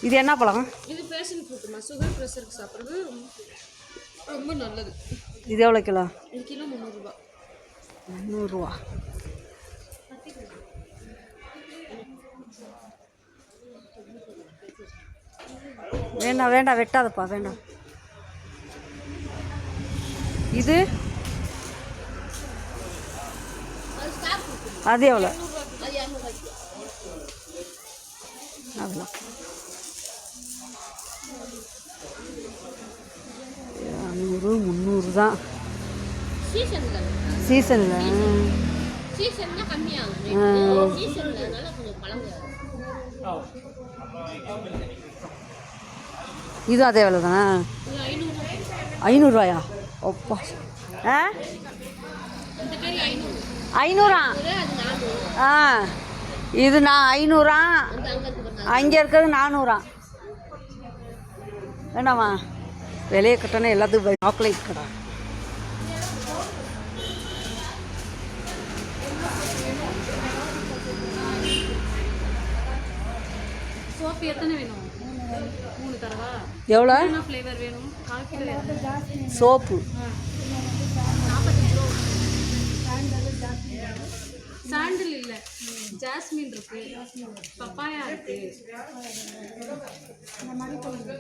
இது என்ன பழம்? இது பேஷன் ஃப்ரூட்டுமா, சுகர் ப்ரெஷருக்கு சாப்பிட்றது ரொம்ப நல்லது. இது எவ்வளோ கிலோ? இது கிலோ 300 ரூபா. 300 ரூபா. வேண்டாம் வேண்டாம், வெட்டாதப்பா, வேண்டாம். இது அது எவ்வளோ? அதெல்லாம் 200 300 தான் சீசனில். இது அதே எவ்வளோ தானே? 500 ரூபாயா? அப்பா. ஆ 500ஆ? ஆ இது நான் 500ஆ, அங்கே இருக்கிறது 400ஆ? வேண்டாமா? விலையை கட்டணும் எல்லாத்துக்கும். சாக்லேட் கடை. சோப்பு எத்தனை வேணும்? 3 தரவா? எவ்வளோ என்ன ஃப்ளேவர் வேணும்? 1/4 கிலோ சோப்பு. 45 ரூபா. சாண்டில் இல்லை, ஜாஸ்மின் இருக்கு, பப்பாயா இருக்கு, மறிக்குழம்பு